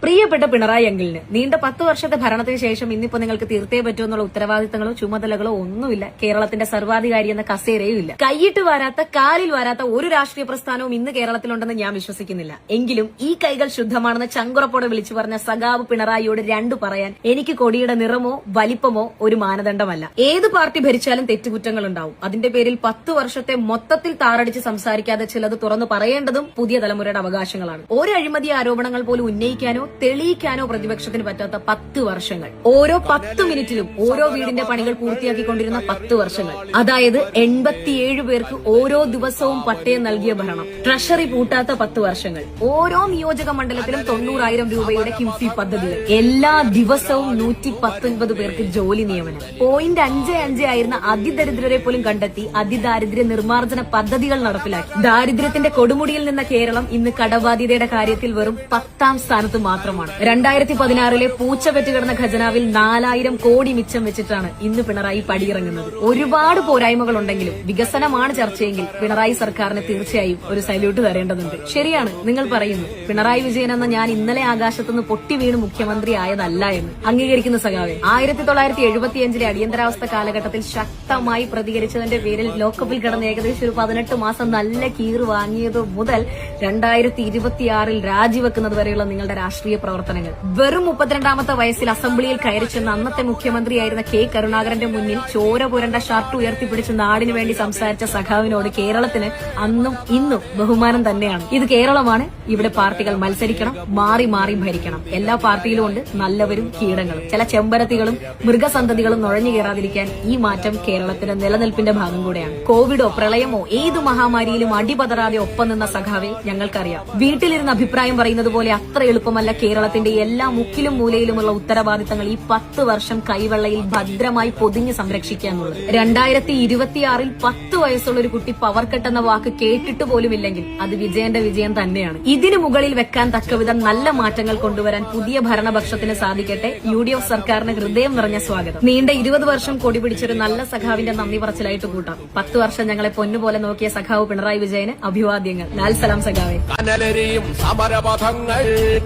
പ്രിയപ്പെട്ട പിണറായി അങ്കിളിന് നീണ്ട 10 വർഷത്തെ ഭരണത്തിന് ശേഷം ഇന്നിപ്പോ നിങ്ങൾക്ക് തീർത്തേ പറ്റുമെന്നുള്ള ഉത്തരവാദിത്തങ്ങളോ ചുമതലകളോ ഒന്നുമില്ല. കേരളത്തിന്റെ സർവാധികാരി എന്ന കസേരയും ഇല്ല. കൈയിട്ട് വാരാത്ത കാലിൽ വാരാത്ത ഒരു രാഷ്ട്രീയ പ്രസ്ഥാനവും ഇന്ന് കേരളത്തിലുണ്ടെന്ന് ഞാൻ വിശ്വസിക്കുന്നില്ല. എങ്കിലും ഈ കൈകൾ ശുദ്ധമാണെന്ന് ചങ്കുറപ്പോടെ വിളിച്ചു പറഞ്ഞ സഖാവ് പിണറായിയോട് രണ്ടു പറയാൻ എനിക്ക് കൊടിയുടെ നിറമോ വലിപ്പമോ ഒരു മാനദണ്ഡമല്ല. ഏത് പാർട്ടി ഭരിച്ചാലും തെറ്റുകുറ്റങ്ങൾ ഉണ്ടാവും. അതിന്റെ പേരിൽ 10 വർഷത്തെ മൊത്തത്തിൽ താറടിച്ച് സംസാരിക്കാതെ ചിലത് തുറന്നു പറയേണ്ടതും പുതിയ തലമുറയുടെ അവകാശങ്ങളാണ്. ഒരു അഴിമതി ആരോപണങ്ങൾ പോലും ഉന്നയിക്കാനോ തെളിയിക്കാനോ പ്രതിപക്ഷത്തിന് പറ്റാത്ത 10 വർഷങ്ങൾ. ഓരോ 10 മിനിറ്റിലും ഓരോ വീടിന്റെ പണികൾ പൂർത്തിയാക്കിക്കൊണ്ടിരുന്ന 10 വർഷങ്ങൾ. അതായത് 87 പേർക്ക് ഓരോ ദിവസവും പട്ടയം നൽകിയ ഭരണം. ട്രഷറി പൂട്ടാത്ത 10 വർഷങ്ങൾ. ഓരോ നിയോജക മണ്ഡലത്തിലും 90,000 രൂപയുടെ കിംഫി പദ്ധതികൾ. എല്ലാ ദിവസവും 119 പേർക്ക് ജോലി നിയമനം. 0.55 ആയിരുന്ന അതിദരിദ്രരെ പോലും കണ്ടെത്തി അതിദാരിദ്ര്യ നിർമ്മാർജ്ജന പദ്ധതികൾ നടപ്പിലാക്കി. ദാരിദ്ര്യത്തിന്റെ കൊടുമുടിയിൽ നിന്ന കേരളം ഇന്ന് കടബാധ്യതയുടെ കാര്യത്തിൽ വെറും 10ാം സ്ഥാനത്ത് മാത്രമാണ്. 2016 പൂച്ച പെറ്റുകിടന്ന ഖജനാവിൽ 4,000 കോടി മിച്ചം വെച്ചിട്ടാണ് ഇന്ന് പിണറായി പടിയിറങ്ങുന്നത്. ഒരുപാട് പോരായ്മകളുണ്ടെങ്കിലും വികസനമാണ് ചർച്ചയെങ്കിൽ പിണറായി സർക്കാരിന് തീർച്ചയായും ഒരു സല്യൂട്ട് തരേണ്ടതുണ്ട്. ശരിയാണ്, നിങ്ങൾ പറയുന്നു പിണറായി വിജയൻ എന്ന ഞാൻ ഇന്നലെ ആകാശത്തുനിന്ന് പൊട്ടി വീണ് മുഖ്യമന്ത്രി ആയതല്ല എന്ന്. അംഗീകരിക്കുന്ന സഖാവെ, 1975 അടിയന്തരാവസ്ഥ കാലഘട്ടത്തിൽ ശക്തമായി പ്രതികരിച്ചതിന്റെ പേരിൽ ലോക്കപ്പിൽ കിടന്ന് ഏകദേശം ഒരു 18 മാസം നല്ല കീറ് വാങ്ങിയത് മുതൽ 2026 രാജിവെക്കുന്നത് വരെയുള്ള നിങ്ങളുടെ രാഷ്ട്രീയ പ്രവർത്തനങ്ങൾ. വെറും 32ാമത്തെ വയസ്സിൽ അസംബ്ലിയിൽ കയറിച്ചെന്ന അന്നത്തെ മുഖ്യമന്ത്രിയായിരുന്ന കെ കരുണാകരന്റെ മുന്നിൽ ചോര പുരണ്ട ഷർട്ട് ഉയർത്തിപ്പിടിച്ച് നാടിനു വേണ്ടി സംസാരിച്ച സഖാവിനോട് കേരളത്തിന് അന്നും ഇന്നും ബഹുമാനം തന്നെയാണ്. ഇത് കേരളമാണ്. ഇവിടെ പാർട്ടികൾ മത്സരിക്കണം, മാറി മാറി ഭരിക്കണം. എല്ലാ പാർട്ടിയിലും ഉണ്ട് നല്ലവരും കീടങ്ങളും. ചില ചെമ്പരത്തികളും മൃഗസന്തതികളും നുഴഞ്ഞു കയറാതിരിക്കാൻ ഈ മാറ്റം കേരളത്തിന്റെ നിലനിൽപ്പിന്റെ ഭാഗം കൂടെയാണ്. കോവിഡോ പ്രളയമോ ഏത് മഹാമാരിയിലും അടിപതറാതെ ഒപ്പം നിന്ന സഖാവെ ഞങ്ങൾക്കറിയാം. വീട്ടിലിരുന്ന് അഭിപ്രായം പറയുന്നത് പോലെ അത്ര എളുപ്പമല്ല കേരളത്തിന്റെ എല്ലാ മുക്കിലും മൂലയിലുമുള്ള ഉത്തരവാദിത്തങ്ങൾ ഈ 10 വർഷം കൈവെള്ളയിൽ ഭദ്രമായി പൊതിഞ്ഞ് സംരക്ഷിക്കുക എന്നുള്ളത്. 2026 10 വയസ്സുള്ള ഒരു കുട്ടി പവർ കട്ട് എന്ന വാക്ക് കേട്ടിട്ട് പോലുമില്ലെങ്കിൽ അത് വിജയന്റെ വിജയം തന്നെയാണ്. ഇതിനു മുകളിൽ വെക്കാൻ തക്കവിധം നല്ല മാറ്റങ്ങൾ കൊണ്ടുവരാൻ പുതിയ ഭരണപക്ഷത്തിന് സാധിക്കട്ടെ. UDF സർക്കാരിന് ഹൃദയം നിറഞ്ഞ സ്വാഗതം. നീണ്ട 20 വർഷം കൊടി പിടിച്ചൊരു നല്ല സഖാവിന്റെ നന്ദി പറച്ചിലായിട്ട് കൂട്ടാം. 10 വർഷം ഞങ്ങളെ പൊന്നുപോലെ നോക്കിയ സഖാവ് പിണറായി വിജയന് അഭിവാദ്യങ്ങൾ. ലാൽ സലാം സഖാവെ.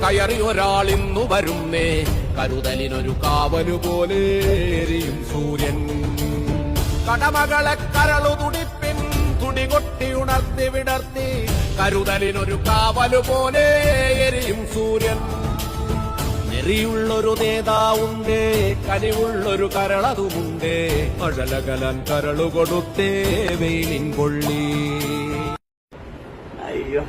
കയറി ഒരാളിന്നു വരുന്നേ, കരുതലിനൊരു കാവലു പോലെ എരിയും സൂര്യൻ. കടമകളെ കരളു തുടിപ്പിൻ തുടികൊട്ടി ഉണർത്തി വിടർത്തി, കരുതലിനൊരു കാവലു പോലെ എരിയും സൂര്യൻ. നെറിയുള്ളൊരു നേതാവുണ്ടേ, കനിവുള്ളൊരു കരളതുമുണ്ടേ, അഴലകലാൻ കരളു കൊടുത്തേ വെയിലിൻ കൊള്ളി. അയ്യോ.